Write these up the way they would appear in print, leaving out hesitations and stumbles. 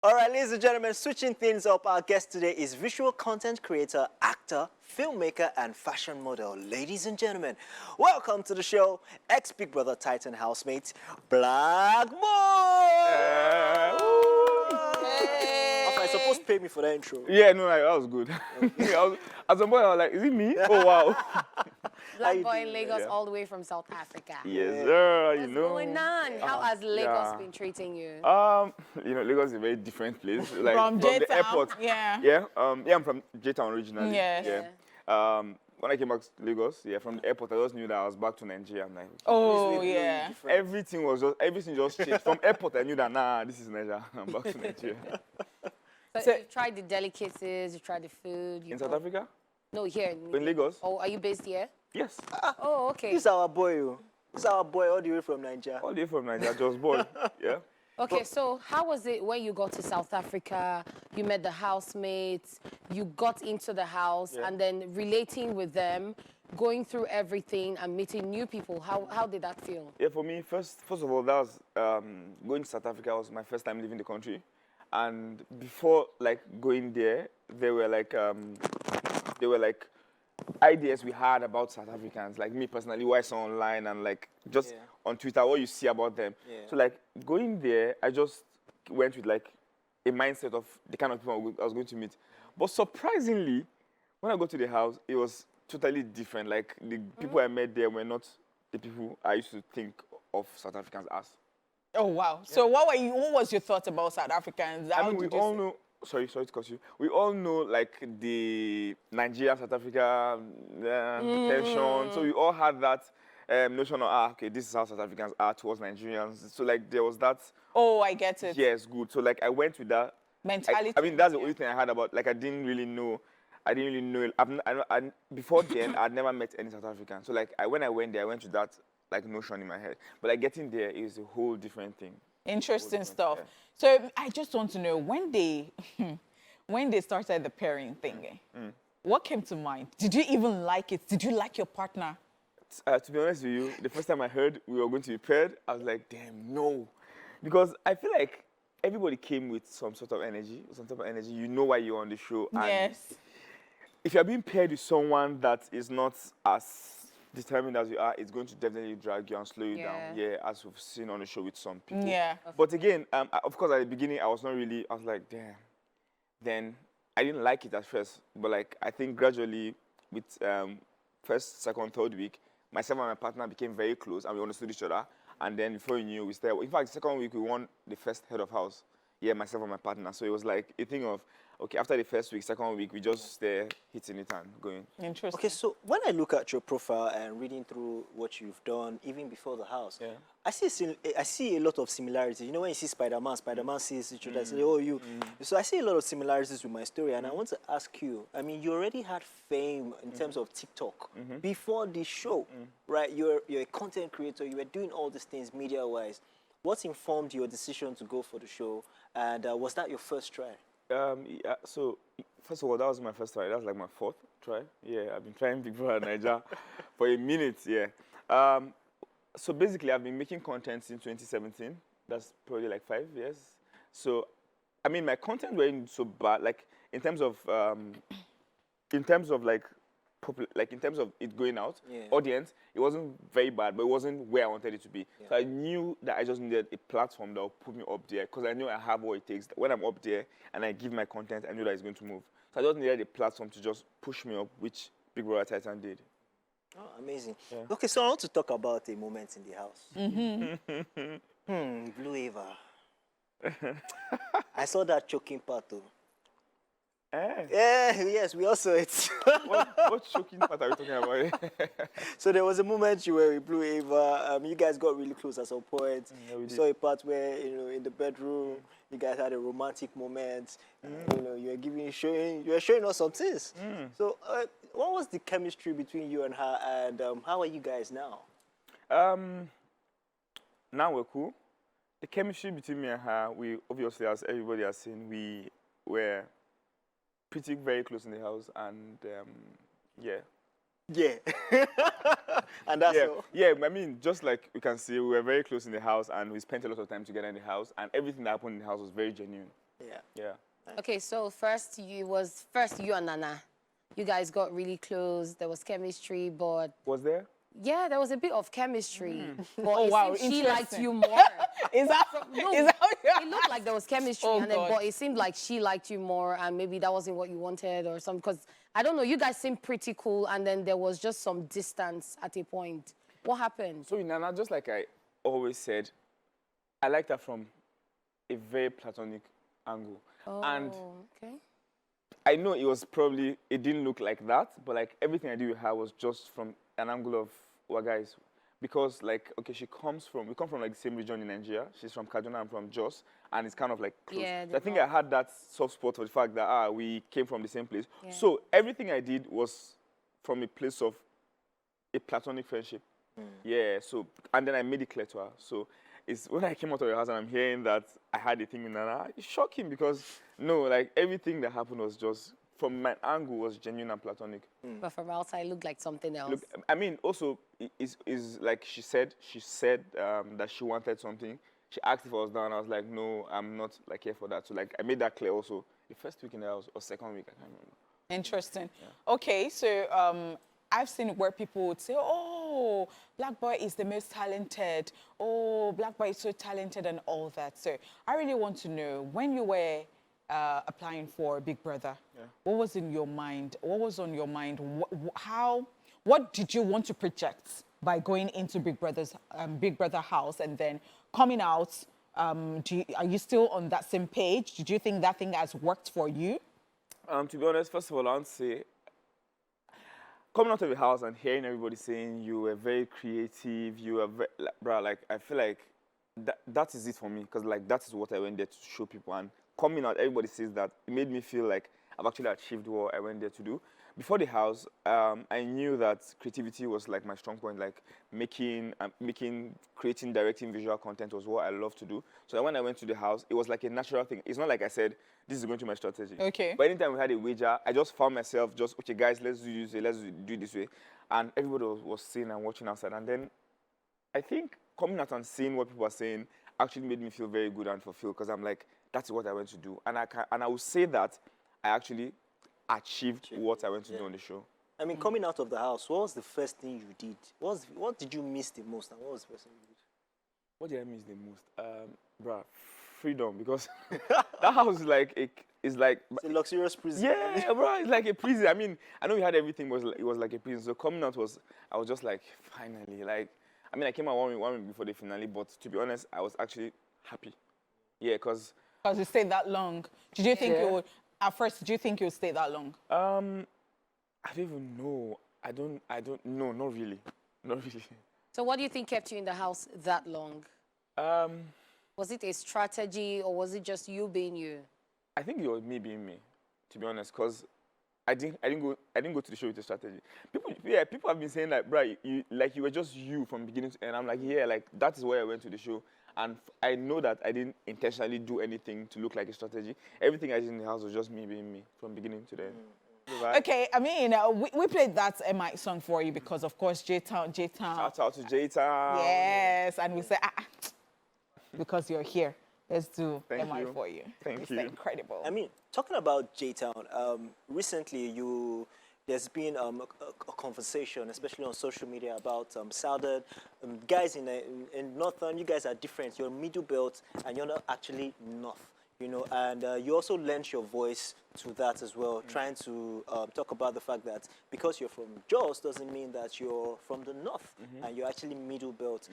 All right, ladies and gentlemen, switching things up, our guest today is visual content creator, actor, filmmaker, and fashion model. Ladies and gentlemen, welcome to the show, ex-Big Brother Titan housemate, Blaqboi! I supposed to pay me for that intro. Yeah, no, that was good. At some point, I was like, is it me? Oh, wow. Blaqboi in Lagos, all the way from South Africa. Yes, sir. What's going on? How has Lagos been treating you? Lagos is a very different place. Like From the airport. Yeah. Yeah. I'm from J-Town originally. Yes. Yeah. When I came back to Lagos, from the airport, I just knew that I was back to Nigeria. I'm like, Oh, yeah. everything just changed. From airport, I knew that this is Nigeria. I'm back to Nigeria. So you've tried the delicacies, you've tried the food. In South Africa? No, here. In Lagos? Oh, are you based here? Yes. Oh, okay. This is our boy. This is our boy all the way from Nigeria. All the way from Nigeria, just born. Yeah. Okay, so how was it when you got to South Africa, you met the housemates, you got into the house, and then relating with them, going through everything and meeting new people? How did that feel? Yeah, for me, first of all, that was going to South Africa was my first time leaving the country. And before going there, there were ideas we had about South Africans, like me personally, what I saw online and just on Twitter, what you see about them. Yeah. So going there, I just went with a mindset of the kind of people I was going to meet. But surprisingly, when I got to the house, it was totally different. Like the people I met there were not the people I used to think of South Africans as. Oh, wow. Yeah. So what was your thoughts about South Africans? We all know, sorry to cut you. We all know the Nigeria, South Africa tension. So we all had that notion of, okay, this is how South Africans are towards Nigerians. So there was that. Oh, I get it. Yes, good. So I went with that mentality. I mean, that's the only thing I had about, I didn't really know. Before then, I'd never met any South African. So when I went there, I went with that notion in my head. But getting there is a whole different thing. Interesting stuff. Yeah. So I just want to know, when they started the pairing thing, what came to mind? Did you even like it? Did you like your partner? To be honest with you, the first time I heard we were going to be paired, I was like, damn, no. Because I feel like everybody came with some sort of energy, You know why you're on the show. Yes. And if you're being paired with someone that is not as determined as you are, it's going to definitely drag you and slow you down. Yeah, as we've seen on the show with some people. Yeah. But again, of course, at the beginning, I was like, damn. Then I didn't like it at first, but I think gradually, with first, second, third week, myself and my partner became very close, and we understood each other. And then before you knew, we started. In fact, second week we won the first head of house. Yeah, myself and my partner. So it was a thing of, okay, after the first week, second week, we just hitting it and going. Interesting. Okay, so when I look at your profile and reading through what you've done, even before the house, I see a lot of similarities. You know, when you see Spider-Man sees each other and say, oh, you. So I see a lot of similarities with my story, and I want to ask you, I mean, you already had fame in terms of TikTok before this show, right? You're a content creator. You were doing all these things media-wise. What informed your decision to go for the show, and was that your first try? Yeah, so first of all, that was my first try. That was my fourth try. Yeah, I've been trying Big Brother Nigeria for a minute. Yeah. So basically, I've been making content since 2017. That's probably 5 years. So, I mean, my content wasn't so bad. In terms of it going out, audience, it wasn't very bad, but it wasn't where I wanted it to be. Yeah. So I knew that I just needed a platform that would put me up there, because I knew I have what it takes. When I'm up there and I give my content, I knew that it's going to move. So I just needed a platform to just push me up, which Big Brother Titan did. Oh, amazing. Yeah. Okay, so I want to talk about a moment in the house. Blue Aiva. I saw that choking part too. Yeah, yes, we also it. What choking part are you talking about? So there was a moment you were with Blue Aiva. You guys got really close at some point. Yeah, we saw a part where, in the bedroom, you guys had a romantic moment. You were showing us some things. So what was the chemistry between you and her, and how are you guys now? Now we're cool. The chemistry between me and her, we obviously, as everybody has seen, we were pretty very close in the house, and yeah. And that's all. Yeah, I mean, just like we can see, we were very close in the house, and we spent a lot of time together in the house, and everything that happened in the house was very genuine. Yeah. Yeah. Okay, so first you and Nana. You guys got really close. There was chemistry, but Was there? yeah, there was a bit of chemistry. But Oh, it wow, seemed she liked interesting. you more. Is that, No, is that how you it looked like there was chemistry, Oh, and then, God. but it seemed like she liked you more, and maybe that wasn't what you wanted or something. Because I don't know, you guys seemed pretty cool, and then there was just some distance at a point. What happened? So in Nana, just like I always said, I liked her from a very platonic angle. Oh, And okay. I know it didn't look like that, but like everything I did with her was just from an angle of, well, guys, because like, okay, we come from like the same region in Nigeria. She's from Kaduna, I'm from Jos, and it's kind of like close. Yeah, So I think I had that soft spot for the fact that we came from the same place. Yeah. So everything I did was from a place of a platonic friendship. Yeah, so, and then I made it clear to her. So it's when I came out of the house and I'm hearing that I had a thing with Nana, it's shocking because, no, like everything that happened was just, from my angle, was genuine and platonic. But from outside, it looked like something else. Look, I mean, also, is like she said that she wanted something. She asked if I was down. I was like, no, I'm not like here for that. So like I made that clear also. The first week in the house or second week, I can't remember. Interesting. Yeah. Okay, so I've seen where people would say, oh, Blaqboi is the most talented. Oh, Blaqboi is so talented and all that. So I really want to know, when you were applying for Big Brother, what was in your mind? What was on your mind? What did you want to project by going into Big Brother house and then coming out? Are you still on that same page? Did you think that thing has worked for you? To be honest, first of all, I want to say, coming out of the house and hearing everybody saying you were very creative, you were very, like, I feel like that is it for me, because like that is what I went there to show people. And coming out, everybody says that, it made me feel like I've actually achieved what I went there to do. Before the house, I knew that creativity was like my strong point, like creating, directing visual content was what I love to do. So that when I went to the house, it was like a natural thing. It's not like I said, this is going to be my strategy. Okay. But anytime we had a wager, I just found myself just, okay, guys, let's do this way, let's do it this way. And everybody was seeing and watching outside. And then I think coming out and seeing what people are saying actually made me feel very good and fulfilled, because I'm like, that's what I went to do. And I would say that I actually achieved what I went to do on the show. I mean, coming out of the house, what was the first thing you did? What did you miss the most, and what was the first thing you did? What did I miss the most? Freedom, because that house is like it's a luxurious prison. Yeah, bro, it's like a prison. I mean, I know we had everything, but it was like a prison. So coming out I was just like, finally, like, I mean, I came out one week before the finale, but to be honest, I was actually happy. Yeah, because you stayed that long. Did you think you would? At first, did you think you would stay that long? I don't even know. I don't know. Not really. Not really. So what do you think kept you in the house that long? Was it a strategy, or was it just you being you? I think it was me being me, to be honest, because I didn't go to the show with a strategy. People have been saying like, bro, you were just you from beginning to end. I'm like, yeah, like that is why I went to the show. And I know that I didn't intentionally do anything to look like a strategy. Everything I did in the house was just me being me from beginning to the end. Okay, I mean, we played that MI song for you because, of course, J-Town. Shout out to J-Town. Yes, and we say, because you're here, let's do Thank MI you. for you. Thank It's you. incredible. I mean, talking about J-Town, recently there's been a conversation, especially on social media, about Southern guys in Northern. You guys are different. You're middle belt, and you're not actually North. You know, and you also lent your voice to that as well, trying to talk about the fact that because you're from Jos doesn't mean that you're from the North, and you're actually middle belt.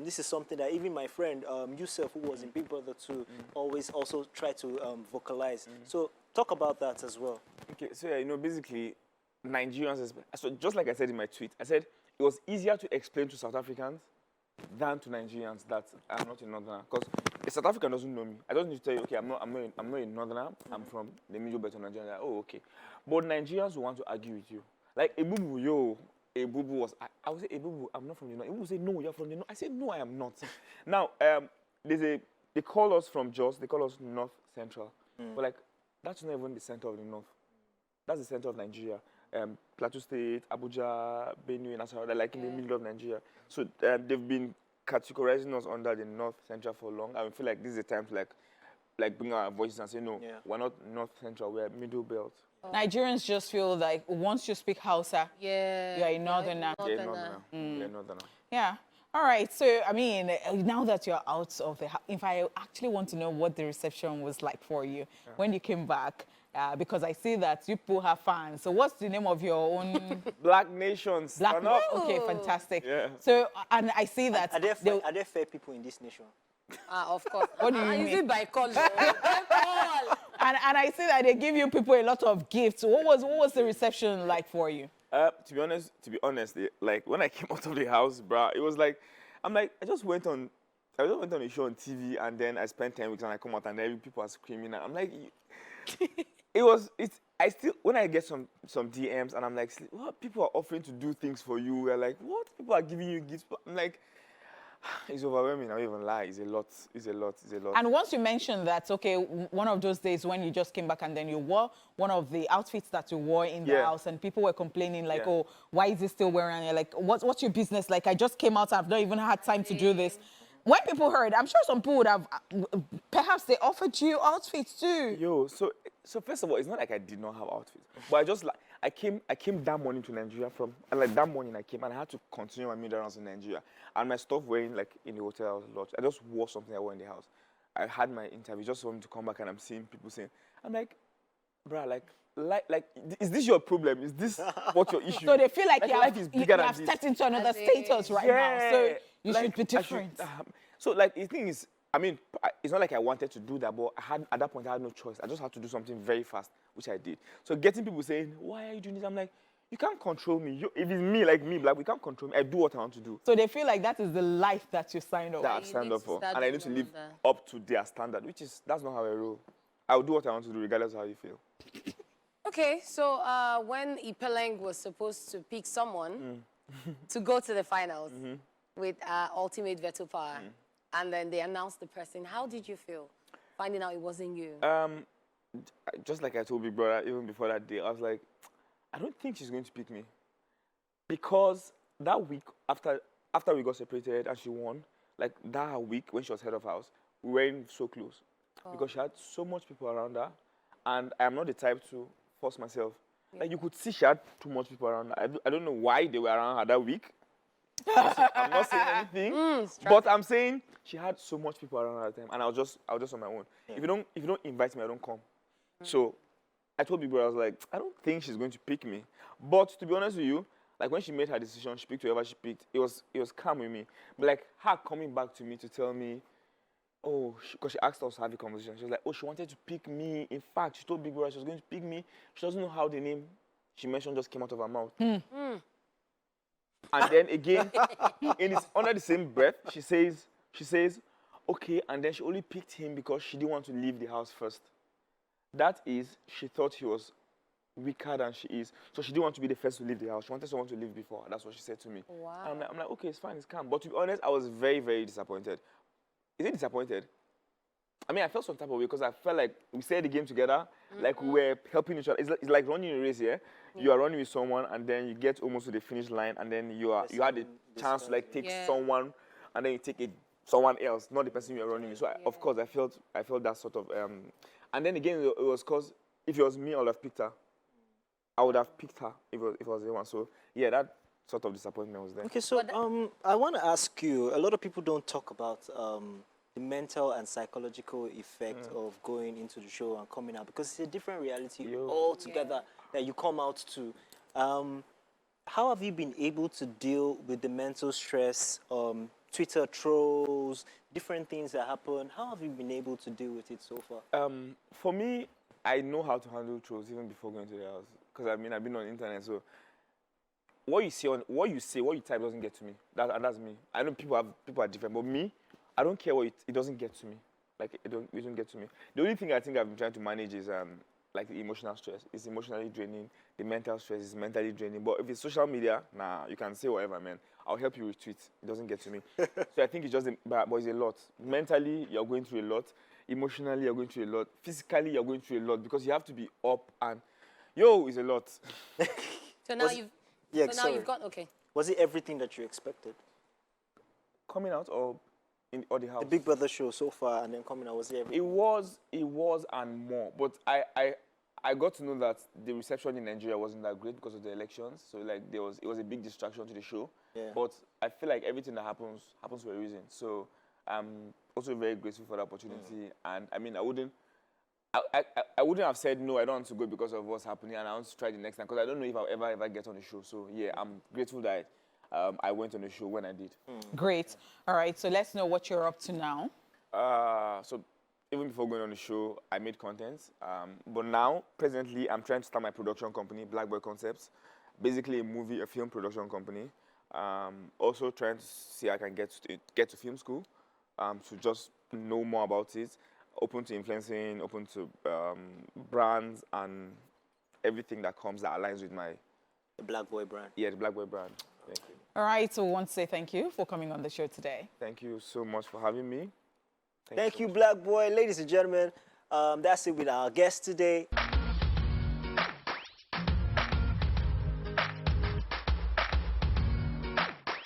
This is something that even my friend Yusuf, who was in Big Brother 2, always also try to vocalize. So talk about that as well. Okay, so yeah, basically, Nigerians, so just like I said in my tweet, I said it was easier to explain to South Africans than to Nigerians that I'm not a Northerner, because a South African doesn't know me. I don't need to tell you, okay, I'm not a Northerner. I'm from the middle belt of Nigeria. Like, oh, okay. But Nigerians will want to argue with you. Like a bubu was. I would say a bubu. I'm not from the North. People will say no, you're from the North. I say no, I am not. Now they call us from Jos. They call us North Central. But like that's not even the center of the North. That's the center of Nigeria. Plateau State, Abuja, Benue, Nasarawa, they're like in the middle of Nigeria. So they've been categorizing us under the North Central for long. I feel like this is a time to like like bring our voices and say, no, we're not North Central, we're Middle Belt. Nigerians just feel like once you speak Hausa, you're a northerner. Yeah. All right. So, I mean, now that you're out of the house, if I actually want to know what the reception was like for you when you came back, because I see that you people have fans. So what's the name of your own? Black Nations. Black. Okay, fantastic. Yeah. So, and I see that. Are there fair people in this nation? Of course. What do you mean? Is it by call? And I see that they give you people a lot of gifts. What was the reception like for you? To be honest, like when I came out of the house, bruh, it was like, I just went on a show on TV and then I spent 10 weeks and I come out and then people are screaming and I'm like, when I get some DMs and I'm like, what, people are offering to do things for you. We're like, what? People are giving you gifts. I'm like, it's overwhelming. I don't even lie. It's a lot. And once you mentioned that, okay, one of those days when you just came back and then you wore one of the outfits that you wore in the house and people were complaining like, oh, why is he still wearing it? Like, what's your business? Like, I just came out. I've not even had time to do this. When people heard, I'm sure some people would have, perhaps they offered you outfits too. Yo, so first of all, it's not like I did not have outfits, but I came that morning to Nigeria that morning I came and I had to continue my mid-rounds in Nigeria. And my stuff wearing like in the hotel I was lodged. I just wore something I wore in the house. I had my interview, just wanted to come back and I'm seeing people saying, I'm like, bruh, like, is this your problem? Is this what your issue? So they feel like life is bigger you have than stepped into another status right now. So you should be different. So like the thing is, I mean, it's not like I wanted to do that, but at that point I had no choice. I just had to do something very fast, which I did. So getting people saying, why are you doing this? I'm like, you can't control me. If it's me, like me, Black, we can't control me. I do what I want to do. So they feel like that is the life that you signed up for. That I've signed up for. And I need to live up to their standard, that's not how I roll. I'll do what I want to do regardless of how you feel. Okay, so when Ipeleng was supposed to pick someone to go to the finals with ultimate veto power, and then they announced the person, how did you feel finding out it wasn't you? Just like I told Big Brother, even before that day, I was like, I don't think she's going to pick me. Because that week, after we got separated and she won, like that week when she was head of house, we weren't so close. Because she had so much people around her, and I'm not the type to force myself. Like you could see she had too much people around her. I don't know why they were around her that week. I'm not saying anything, but I'm saying she had so much people around her at the time, and I was just on my own. If you don't invite me, I don't come. So I told people, I was like, I don't think she's going to pick me. But to be honest with you, like when she made her decision, she picked whoever she picked. It was calm with me. But like her coming back to me to tell me, oh, because she asked us to have a conversation. She was like, oh, she wanted to pick me. In fact, she told Big Brother she was going to pick me. She doesn't know how the name she mentioned just came out of her mouth. And then again, under the same breath, she says, okay, and then she only picked him because she didn't want to leave the house first. That is, she thought he was weaker than she is. So she didn't want to be the first to leave the house. She wanted someone to leave before. That's what she said to me. Wow. And I'm like, okay, it's fine, it's calm. But to be honest, I was very, very disappointed. Is it disappointed? I mean, I felt some type of way because I felt like we started the game together, like we were helping each other. It's like running a race, yeah? You are running with someone and then you get almost to the finish line and then you had a chance to like take someone and then you take someone else, not the person you are running with. So of course I felt that sort of and then again it was because if it was me, I would have picked her. I would have picked her if it was the one. So yeah, that sort of disappointment was there. Okay, so I want to ask you, a lot of people don't talk about the mental and psychological effect of going into the show and coming out, because it's a different reality altogether that you come out to. How have you been able to deal with the mental stress, Twitter trolls, different things that happen? How have you been able to deal with it so far? For me, I know how to handle trolls even before going to the house, because I mean I've been on the internet, so what you say, what you type doesn't get to me. That's me. I know people are different, but me, I don't care it doesn't get to me. Like it don't get to me. The only thing I think I've been trying to manage is like the emotional stress. It's emotionally draining. The mental stress is mentally draining. But if it's social media, nah, you can say whatever, man. I'll help you retweet. It doesn't get to me. So I think it's just but it's a lot. Mentally, you're going through a lot. Emotionally, you're going through a lot. Physically, you're going through a lot because you have to be up and it's a lot. So now you've got, okay. Was it everything that you expected? Coming out or in or the house. The Big Brother show so far, and then coming, I was here. It was and more. But I got to know that the reception in Nigeria wasn't that great because of the elections. So like it was a big distraction to the show. Yeah. But I feel like everything that happens for a reason. So I'm also very grateful for the opportunity. And I mean, I wouldn't have said no, I don't want to go because of what's happening, and I want to try the next time because I don't know if I'll ever get on the show. So yeah, I'm grateful that I went on the show when I did. Great. All right, so let's know what you're up to now. So even before going on the show, I made content. But now, presently, I'm trying to start my production company, Blaqboi Concepts. Basically a film production company. Also trying to see how I can get to film school, to just know more about it. Open to influencing, open to brands and everything that aligns with the Blaqboi brand. Yeah, the Blaqboi brand. Thank you. All right, so we want to say thank you for coming on the show today. Thank you so much for having me. Thank you, Blaqboi. Ladies and gentlemen, that's it with our guest today.